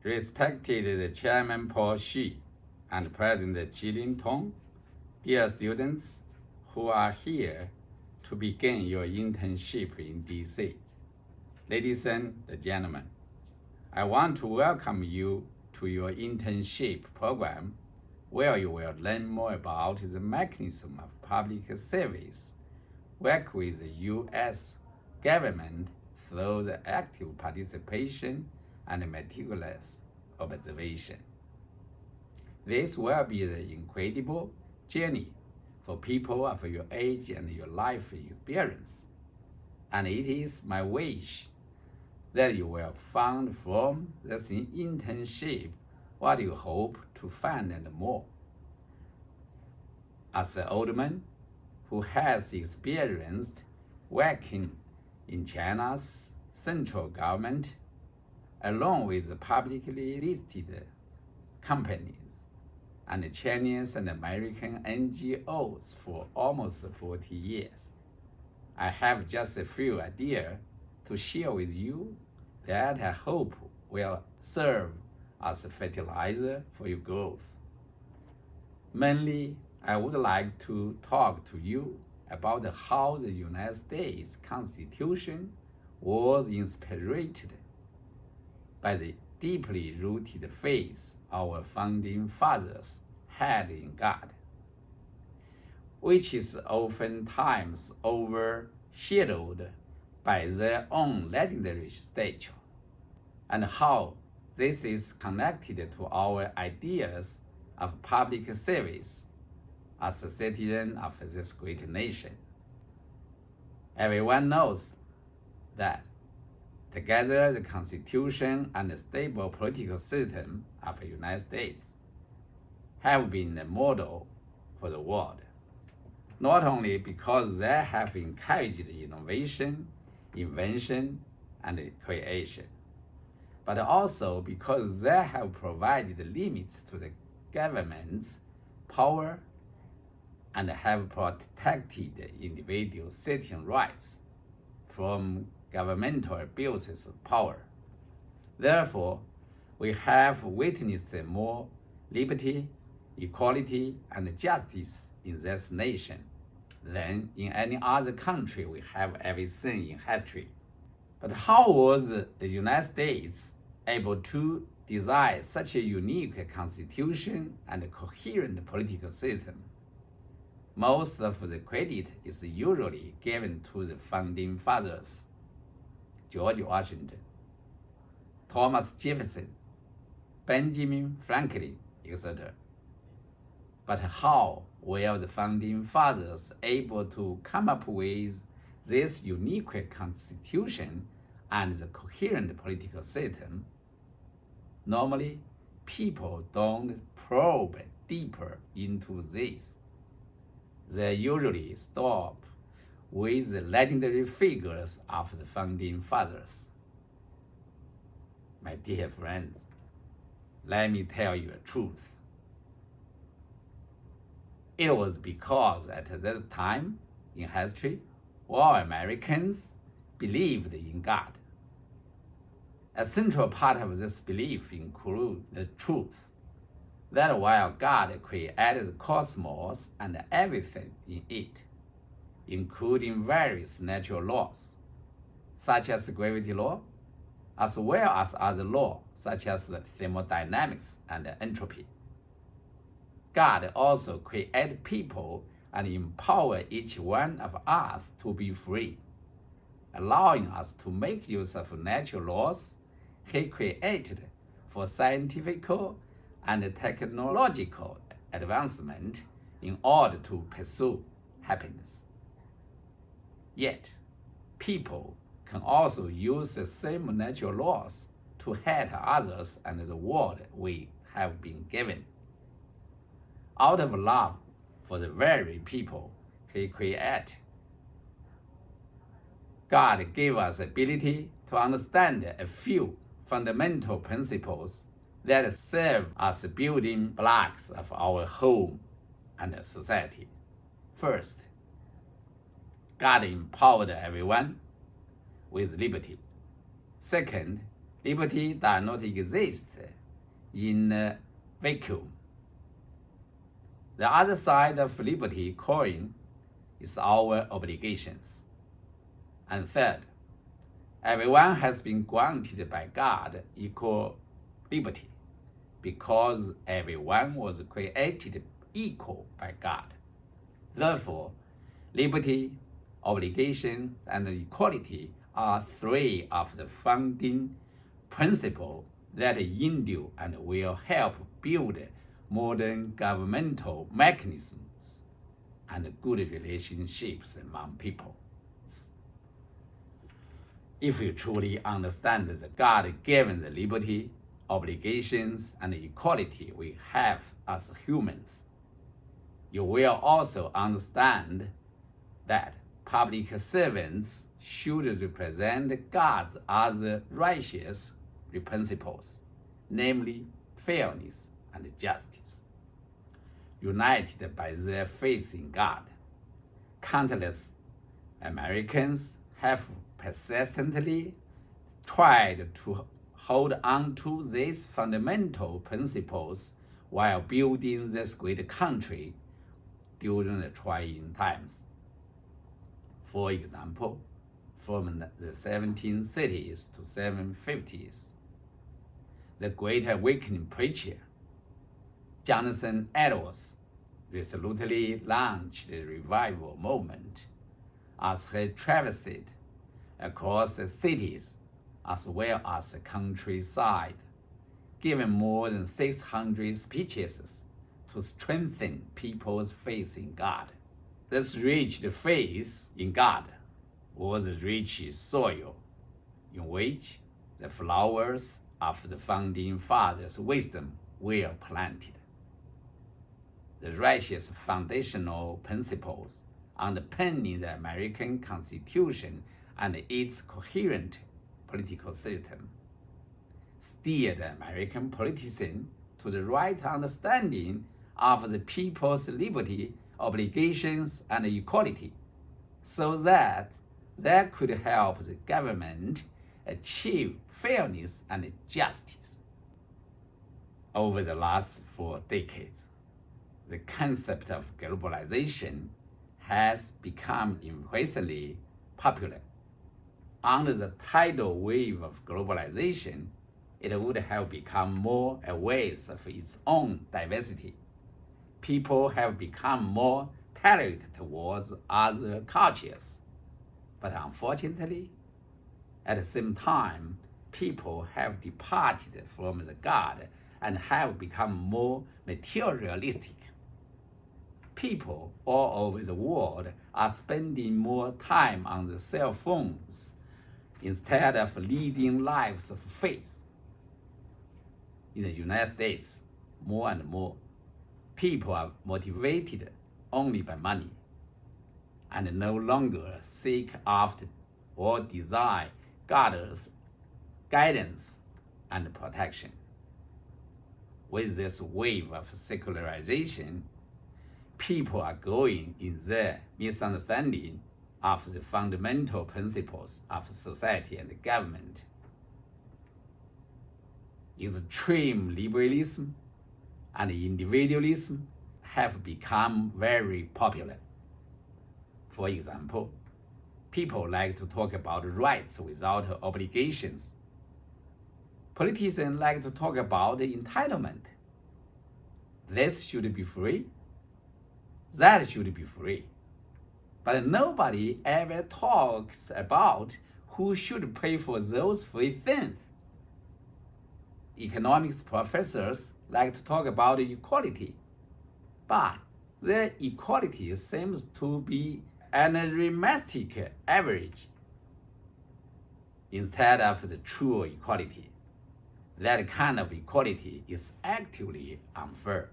Respected Chairman Paul Hsu and President Chiling Tong, dear students who are here to begin your internship in DC. Ladies and gentlemen, I want to welcome you to your internship program where you will learn more about the mechanism of public service, work with the U.S. government through the active participation and meticulous observation. This will be the incredible journey for people of your age and your life experience, and it is my wish that you will find from this internship what you hope to find and more. As an old man who has experienced working in China's central government, along with publicly listed companies and Chinese and American NGOs for almost 40 years, I have just a few ideas to share with you that I hope will serve as a fertilizer for your growth. Mainly, I would like to talk to you about how the United States Constitution was inspired by the deeply rooted faith our founding fathers had in God, which is oftentimes overshadowed by their own legendary stature, and how this is connected to our ideas of public service as a citizen of this great nation. Everyone knows that together the Constitution and the stable political system of the United States have been a model for the world, not only because they have encouraged innovation, invention, and creation, but also because they have provided limits to the government's power and have protected individual citizen rights from governmental abuses of power. Therefore, we have witnessed more liberty, equality, and justice in this nation than in any other country we have ever seen in history. But how was the United States able to design such a unique constitution and a coherent political system? Most of the credit is usually given to the founding fathers, George Washington, Thomas Jefferson, Benjamin Franklin, etc. But how were the founding fathers able to come up with this unique constitution and the coherent political system? Normally, people don't probe deeper into this. They usually stop with the legendary figures of the founding fathers. My dear friends, let me tell you the truth. It was because at that time in history, all Americans believed in God. A central part of this belief includes the truth that while God created the cosmos and everything in it, including various natural laws, such as the gravity law, as well as other laws such as the thermodynamics and entropy, God also created people and empowered each one of us to be free, allowing us to make use of natural laws He created for scientific and technological advancement in order to pursue happiness. Yet, people can also use the same natural laws to hurt others and the world we have been given. Out of love for the very people He created, God gave us the ability to understand a few fundamental principles that serve as building blocks of our home and society. First, God empowered everyone with liberty. Second, Liberty does not exist in a vacuum. The other side of liberty coin is our obligations. And third, everyone has been granted by God equal liberty because everyone was created equal by God. Therefore, liberty, obligation, and equality are three of the founding principles that endure and will help build modern governmental mechanisms and good relationships among people. If you truly understand the God-given liberty, obligations, and equality we have as humans, you will also understand that public servants should represent God's other righteous principles, namely fairness and justice. United by their faith in God, countless Americans have persistently tried to hold on to these fundamental principles while building this great country during the trying times. For example, from the 1730s to 1750s, the Great Awakening preacher Jonathan Edwards resolutely launched the revival movement as he traversed across the cities as well as the countryside, giving more than 600 speeches to strengthen people's faith in God. This rich faith in God was the rich soil in which the flowers of the founding fathers' wisdom were planted. The righteous foundational principles underpinning the American Constitution and its coherent political system steered the American politician to the right understanding of the people's liberty, obligations, and equality, so that they could help the government achieve fairness and justice. Over the last 4 decades, the concept of globalization has become increasingly popular. Under the tidal wave of globalization, it would have become more aware of its own diversity. People have become more tolerant towards other cultures. But unfortunately, at the same time, people have departed from the God and have become more materialistic. People all over the world are spending more time on their cell phones instead of leading lives of faith. In the United States, more and more people are motivated only by money and no longer seek after or desire God's guidance and protection. With this wave of secularization, people are growing in their misunderstanding of the fundamental principles of society and government. Extreme liberalism and individualism have become very popular. For example, people like to talk about rights without obligations. Politicians like to talk about entitlement. This should be free. That should be free. But nobody ever talks about who should pay for those free things. Economics professors like to talk about equality, but their equality seems to be an arithmetic average instead of the true equality. That kind of equality is actually unfair.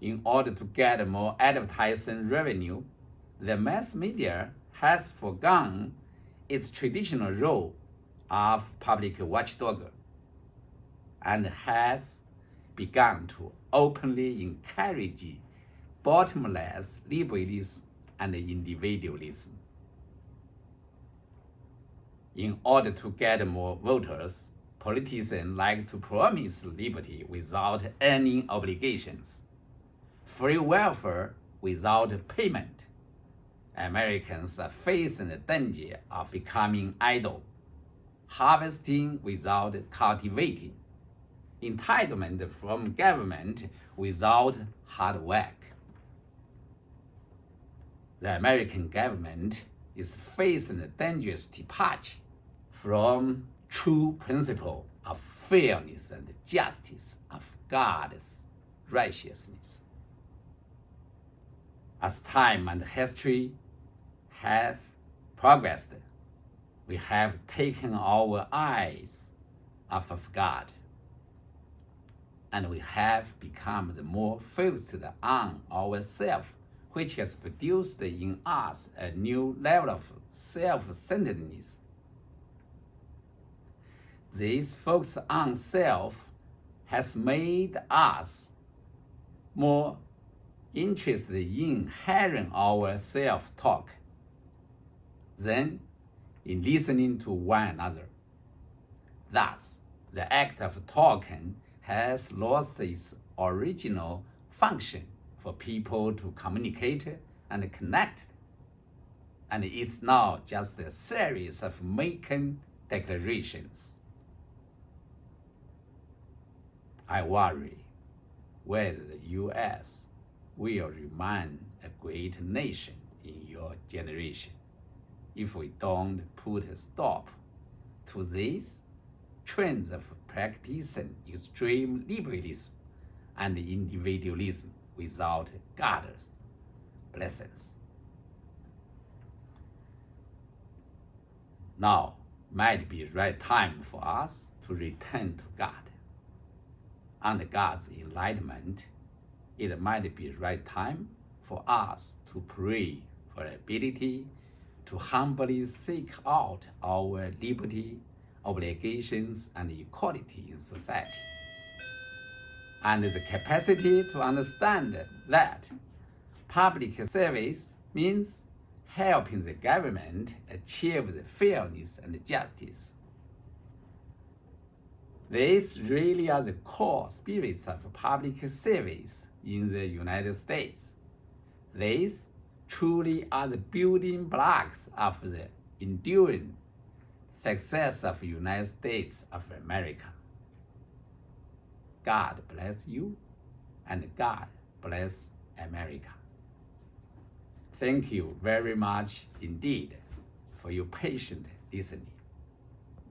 In order to get more advertising revenue, the mass media has forgone its traditional role of public watchdog and has begun to openly encourage bottomless liberalism and individualism. In order to get more voters, politicians like to promise liberty without any obligations, free welfare without payment. Americans are facing the danger of becoming idle, harvesting without cultivating, entitlement from government without hard work. The American government is facing a dangerous departure from true principle of fairness and justice, of God's righteousness. As time and history have progressed, we have taken our eyes off of God, and we have become more focused on ourselves, which has produced in us a new level of self-centeredness. This focus on self has made us more interested in hearing our self-talk than in listening to one another. Thus, the act of talking has lost its original function for people to communicate and connect, and is now just a series of making declarations. I worry whether the U.S. will remain a great nation in your generation if we don't put a stop to these trends of practicing extreme liberalism and individualism without God's blessings. Now might be the right time for us to return to God. Under God's enlightenment, it might be the right time for us to pray for the ability to humbly seek out our liberty, obligations, and equality in society, and the capacity to understand that public service means helping the government achieve the fairness and justice. These really are the core spirits of public service in the United States. These truly are the building blocks of the enduring success of the United States of America. God bless you, and God bless America. Thank you very much indeed for your patient listening.